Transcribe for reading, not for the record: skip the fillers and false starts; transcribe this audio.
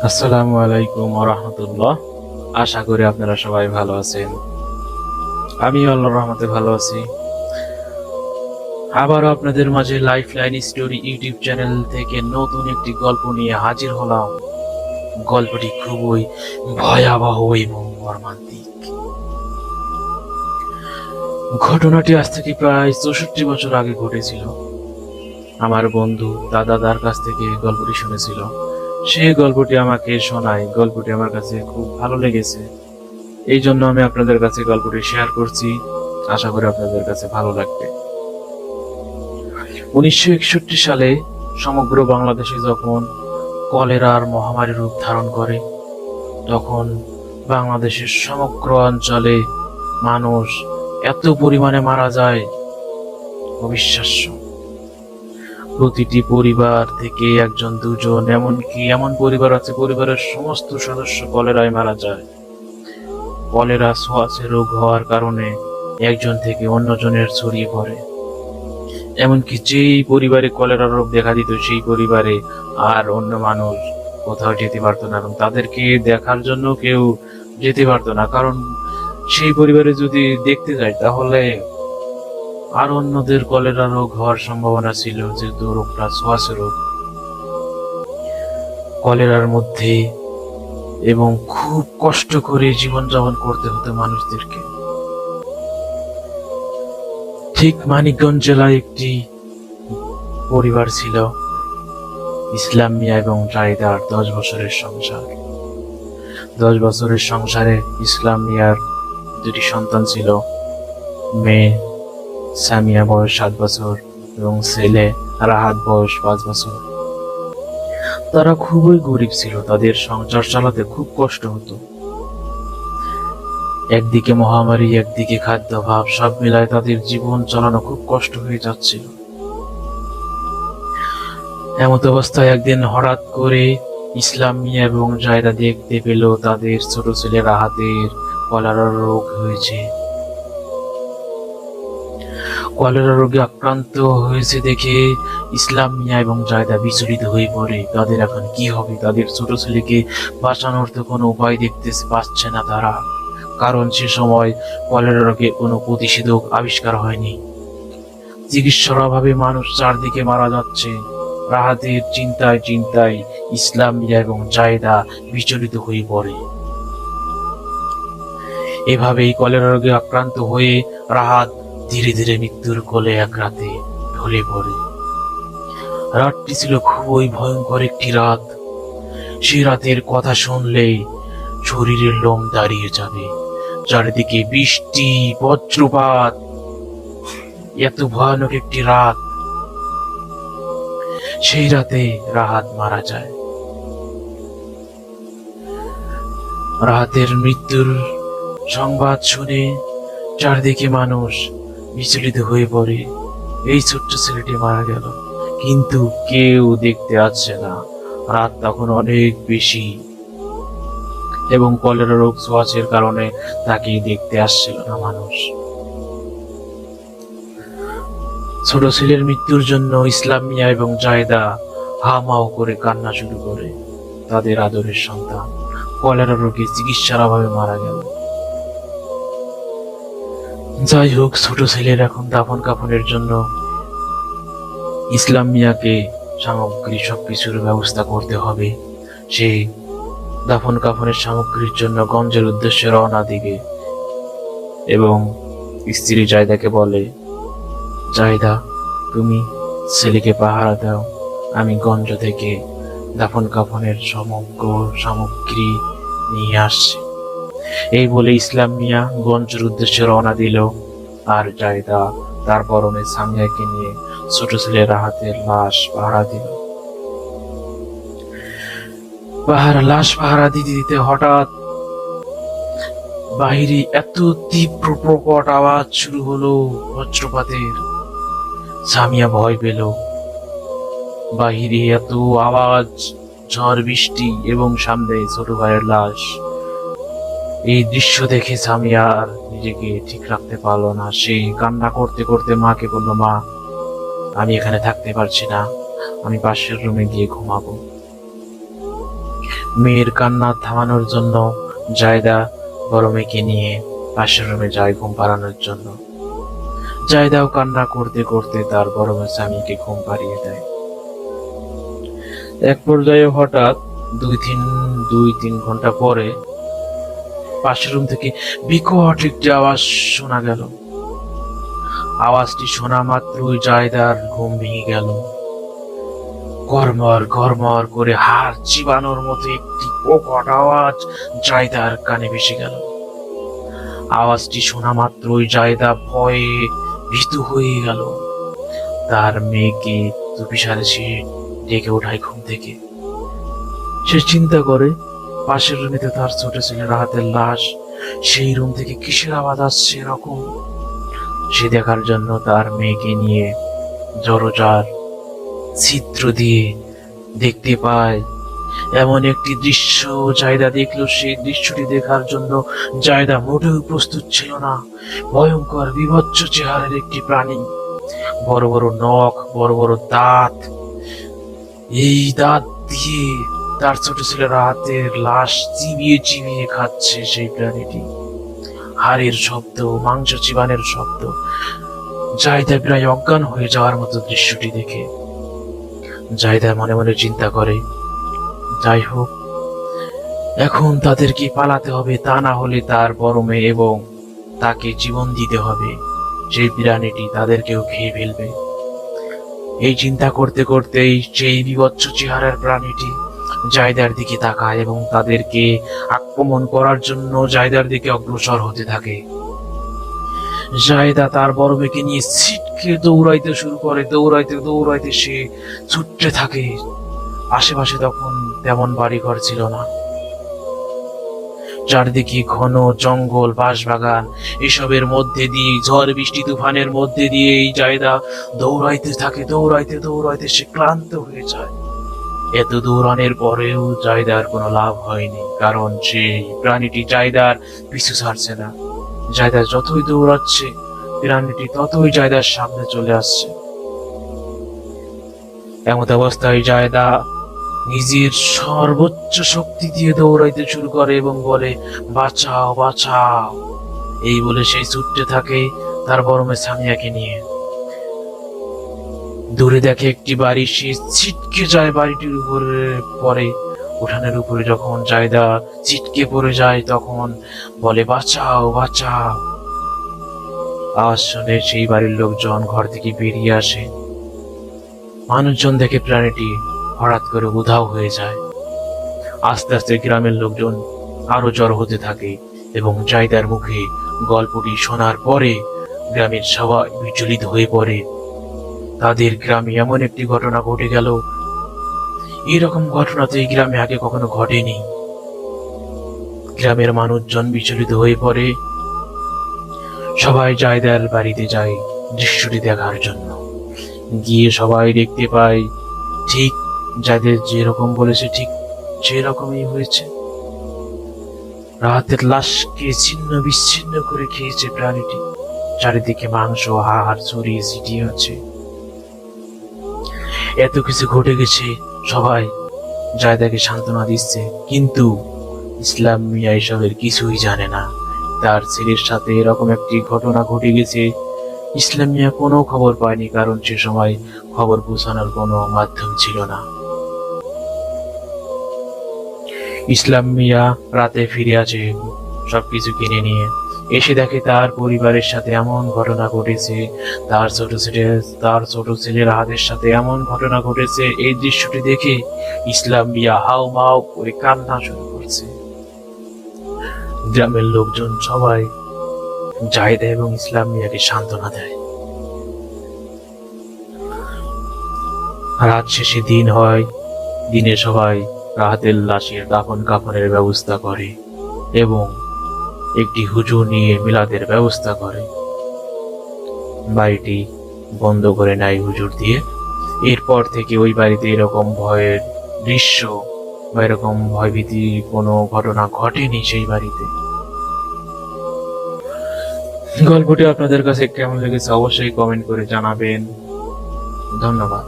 আসসালামু আলাইকুম ওয়া রাহমাতুল্লাহ। আশা করি আপনারা সবাই ভালো আছেন। আমি আল্লাহর রহমতে ভালো আছি। আবারও আপনাদের মাঝে life line story YouTube channel থেকে নতুন একটি গল্প নিয়ে হাজির হলাম। গল্পটি খুবই ভয়াবহ এবং মর্মান্তিক। ঘটনাটি আজ থেকে প্রায় 64 বছর আগে ঘটেছিল। আমার বন্ধু দাদার কাছ থেকে গল্পটি শুনেছিল। সে গল্পটি আমাকে শোনায়। গল্পটি আমার কাছে খুব ভালো লেগেছে, এই জন্য আমি আপনাদের কাছে গল্পটি শেয়ার করছি। আশা করি আপনাদের কাছে ভালো লাগবে। 1961 সালে সমগ্র বাংলাদেশে যখন কলেরার মহামারী রূপ ধারণ করে, তখন বাংলাদেশের সমগ্র অঞ্চলে মানুষ এত পরিমাণে মারা যায়, অবিশ্বাস্য। প্রতিটি পরিবার থেকে একজন দুজন, এমনকি এমন পরিবার আছে পরিবারের সমস্ত সদস্য কলেরায় মারা যায়। কলেরা ছোঁয়াচে রোগ হওয়ার কারণে একজন থেকে অন্যজনের ছড়িয়ে পড়ে। এমনকি যেই পরিবারে কলেরা রোগ দেখা দিত, সেই পরিবারে আর অন্য মানুষ কোথাও যেতে পারতো না, এবং তাদেরকে দেখার জন্য কেউ যেতে পারতো না। কারণ সেই পরিবারে যদি দেখতে যায়, তাহলে আর অন্যদের কলেরা রোগ হওয়ার সম্ভাবনা ছিল, যেহেতু রোগটা ছোঁয়াচে রোগ। কলেরার মধ্যে এবং খুব কষ্ট করে জীবনযাপন করতে হতো মানুষদেরকে। ঠিক মানিকগঞ্জ জেলায় একটি পরিবার ছিল, ইসলাম মিয়া এবং জাহিদার 10 বছরের সংসার। 10 বছরের সংসারে ইসলাম মিয়ার 2টি সন্তান ছিল। মেয়ে সামিয়া বয়স 7 বছর এবং ছেলে রাহাত বয়স 5 বছর। তারা খুবই গরিব ছিল, তাদের সংসার চালাতে খুব কষ্ট হতো। একদিকে মহামারী, একদিকে খাদ্যাভাব, সব মিলায় তাদের জীবন চালানো খুব কষ্ট হয়ে যাচ্ছিল। এমত অবস্থায় একদিন হঠাৎ করে ইসলাম মিয়া এবং জায়দা দেখতে পেল তাদের ছোট ছেলে রাহাতের কলেরা রোগ হয়েছে। কলেরা রোগে আক্রান্ত হয়েছে দেখে ইসলাম মিয়া এবং জায়দা বিচলিত হয়ে পড়ে। তাদের এখন কি হবে? তাদের ছোট ছেলেকে বাঁচানোর তো কোনো উপায় দেখতে পাচ্ছে না তারা, কারণ সে সময় কলেরা রোগের কোনো প্রতিষেধক আবিষ্কার হয়নি। চিকিৎসার অভাবে মানুষ চারদিকে মারা যাচ্ছে। রাহাতের চিন্তায় চিন্তায় ইসলাম মিয়া এবং জায়দা বিচলিত হয়ে পড়ে। এভাবেই কলেরা রোগে আক্রান্ত হয়ে রাহাত ধীরে ধীরে মৃত্যুর কোলে এক রাতে ঢলে পড়ে। রাতটি ছিল খুবই ভয়ঙ্কর একটি রাত। সে রাতের কথা শুনলেই শরীরের লোম দাঁড়িয়ে যাবে। চারিদিকে বৃষ্টি, বজ্রপাত, এত ভয়ানক একটি রাত। সেই রাতে রাহাত মারা যায়। রাহাতের মৃত্যুর সংবাদ শুনে চারদিকে মানুষ বিচলিত হয়ে পড়ে। এই ছোট্ট ছেলেটি মারা গেল, কিন্তু কেউ দেখতে আসছে না। রাত তখন অনেক বেশি এবং কলেরা রোগ ছোঁয়াচের কারণে তাকে দেখতে আসছিল না মানুষ। ছোট ছেলের মৃত্যুর জন্য ইসলাম মিয়া এবং জায়দা হামাও করে কান্না শুরু করে। তাদের আদরের সন্তান কলেরা রোগে চিকিৎসার অভাবে মারা গেল। যাই হোক, ছোট ছেলের এখন দাফন কাফনের জন্য ইসলাম মিয়াকে সামগ্রী সবকিছুর ব্যবস্থা করতে হবে। সে দাফন কাফনের সামগ্রীর জন্য গঞ্জের উদ্দেশ্যে রওনা দিবে এবং স্ত্রী জায়দাকে বলে, জায়দা, তুমি ছেলেকে পাহারা দাও, আমি গঞ্জ থেকে দাফন কাফনের সমগ্র সামগ্রী নিয়ে আসছি। এই বলে ইসলাম মিয়া গঞ্জের উদ্দেশ্যে রওনা দিল, আর জায়দা তার পরনে সামিয়াকে নিয়ে ছোট ছেলে রাহাতের লাশ পাহারা দিল। লাশ পাহারা দিতে দিতে হঠাৎ বাহিরে এত তীব্র প্রকট আওয়াজ শুরু হলো বজ্রপাতের। সামিয়া ভয় পেল। বাহিরে এত আওয়াজ, ঝড় বৃষ্টি এবং সামনে ছোট ভাইয়ের লাশ। এই দৃশ্য দেখে সামিয়া আর নিজেকে ঠিক রাখতে পারলো না। সে কান্না করতে করতে মাকে বলল, মা, আমি এখানে থাকতে পারছি না, আমি পাশের রুমে গিয়ে ঘুমাবো। মেয়ের কান্না থামানোর জন্য জায়দা বড় মেয়েকে নিয়ে পাশের রুমে যায় ঘুম পাড়ানোর জন্য। জায়দাও কান্না করতে করতে তার বড় মেয়ে স্বামীকে ঘুম পাড়িয়ে দেয়। এক পর্যায়ে হঠাৎ দুই তিন ঘন্টা পরে পাশের রুম থেকে বিকট একটি আওয়াজ শোনা গেল। আওয়াজটি শোনা মাত্রই জায়দার ঘুম ভেঙে গেল। গরমর গরমর করে হাড় চিবানোর মতো একটি প্রকট আওয়াজ জায়দার কানে ভেসে গেল। আওয়াজটি শোনা মাত্রই জায়দা ভয়ে ভীতু হয়ে গেল। তার মেয়েকে চুপিসারে সে ডেকে ওঠায় ঘুম থেকে। সে চিন্তা করে পাশের রুমেতে তার ছোট ছেলের হাতের লাশ, সেই রুম থেকে কিসের আওয়াজ আসছে এরকম। সে দেখার জন্য তার মেয়েকে নিয়ে জড়জার ছিদ্র দিয়ে দেখতে পায়। এমন একটি দৃশ্য জায়দা দেখলো। সেই দৃশ্যটি দেখার জন্য জায়দা মোটেও প্রস্তুত ছিল না। ভয়ঙ্কর বিভৎস চেহারার একটি প্রাণী, বড় বড় নখ, বড় বড় দাঁত। এই দাঁত দিয়ে তার ছোট ছেলের হাতের লাশ চিবিয়ে চিবিয়ে খাচ্ছে সেই প্রাণীটি। হাড়ের শব্দ, মাংস চিবানের শব্দ। জায়দা প্রায় অজ্ঞান হয়ে যাওয়ার মতো দৃশ্যটি দেখে জায়দা মনে মনে চিন্তা করে, যাই হোক, এখন তাদেরকে পালাতে হবে, তা না হলে তার বড় মেয়ে এবং তাকে জীবন দিতে হবে। সেই প্রাণীটি তাদেরকেও খেয়ে ফেলবে। এই চিন্তা করতে করতেই সেই বিভৎস চেহারার প্রাণীটি জায়দার দিকে তাকায় এবং তাদেরকে আক্রমণ করার জন্য জায়দার দিকে অগ্রসর হতে থাকে। জায়দা তার বড় মেয়েকে নিয়ে ছিটকে দৌড়াইতে শুরু করে। দৌড়াইতে দৌড়াইতে সে ছুটতে থাকে। আশেপাশে তখন তেমন বাড়িঘর ছিল না। চারদিকে ঘন জঙ্গল, বাঁশবাগান, এসবের মধ্যে দিয়ে, ঝড় বৃষ্টি তুফানের মধ্যে দিয়ে এই জায়দা দৌড়াইতে থাকে। দৌড়াইতে দৌড়াইতে সে ক্লান্ত হয়ে যায়। এত দৌড়ানোর পরেও জায়দার কোনো লাভ হয়নি, কারণ সেই প্রাণীটি জায়দার পিছু ছাড়ছে না। জায়দা যতই দৌড়াচ্ছে, প্রাণীটি ততই জায়দার সামনে চলে আসছে। এমত অবস্থায় জায়দা নিজের সর্বোচ্চ শক্তি দিয়ে দৌড়াইতে শুরু করে এবং বলে, বাঁচাও বাঁচাও। এই বলে সেই ছুটতে থাকে তার বড় মেয়ে সামিয়াকে নিয়ে। দূরে দেখে একটি বাড়ি, সে ছিটকে যায় বাড়িটির উপরে পড়ে। উঠানের উপরে যখন জায়দা ছিটকে পড়ে যায় তখন বলে, বাঁচাও বাঁচাও। আওয়াজ শুনে সেই বাড়ির লোকজন ঘর থেকে বেরিয়ে আসে। মানুষজন দেখে প্রাণীটি হঠাৎ করে উধাও হয়ে যায়। আস্তে আস্তে গ্রামের লোকজন আরো জড়ো হতে থাকে এবং জায়দার মুখে গল্পটি শোনার পরে গ্রামের সবাই বিচলিত হয়ে পড়ে। তাদের গ্রামে এমন একটি ঘটনা ঘটে গেল, এরকম ঘটনা তো এই গ্রামে আগে কখনো ঘটেনি। গ্রামের মানুষজন বিচলিত হয়ে পড়ে। সবাই জায়দার বাড়িতে যায় দৃশ্যটি দেখার জন্য। গিয়ে সবাই দেখতে পায় ঠিক যাদের যেরকম বলেছে ঠিক সেরকমই হয়েছে। রাতের লাশকে ছিন্ন বিচ্ছিন্ন করে খেয়েছে প্রাণীটি। চারিদিকে মাংস, হাড় ছড়িয়ে ছিটিয়ে আছে। এত কিছু ঘটে গেছে, সবাই জায়দাকে সান্ত্বনা দিচ্ছে, কিন্তু ইসলাম মিয়া এসবের কিছুই জানে না। তার ছেলের সাথে এরকম একটি ঘটনা ঘটে গেছে, ইসলাম মিয়া কোনো খবর পায়নি, কারণ সে সময় খবর পৌঁছানোর কোনো মাধ্যম ছিল না। ইসলাম মিয়া রাতে ফিরে আসে সবকিছু কিনে নিয়ে। এসে দেখে তার পরিবারের সাথে এমন ঘটনা ঘটেছে, তার ছোট ছেলের হাতের সাথে এমন ঘটনা ঘটেছে। এই দৃশ্যটি দেখে ইসলাম মিয়া হাউ মাউ করে কান্না শুরু করছে। গ্রামের লোকজন সবাই জায়দা এবং ইসলাম মিয়াকে সান্ত্বনা দেয়। রাত শেষে দিন হয়। দিনে সবাই রাহাতের লাশের দাফন কাফনের ব্যবস্থা করে এবং একটি হুজুর নিয়ে মিলাদের ব্যবস্থা করে। বাড়িটি বন্ধ করে নেয় হুজুর দিয়ে। এরপর থেকে ওই বাড়িতে এরকম ভয়ের দৃশ্য বা এরকম ভয়ভীতি কোনো ঘটনা ঘটেনি সেই বাড়িতে। গল্পটি আপনাদের কাছে কেমন লেগেছে অবশ্যই কমেন্ট করে জানাবেন। ধন্যবাদ।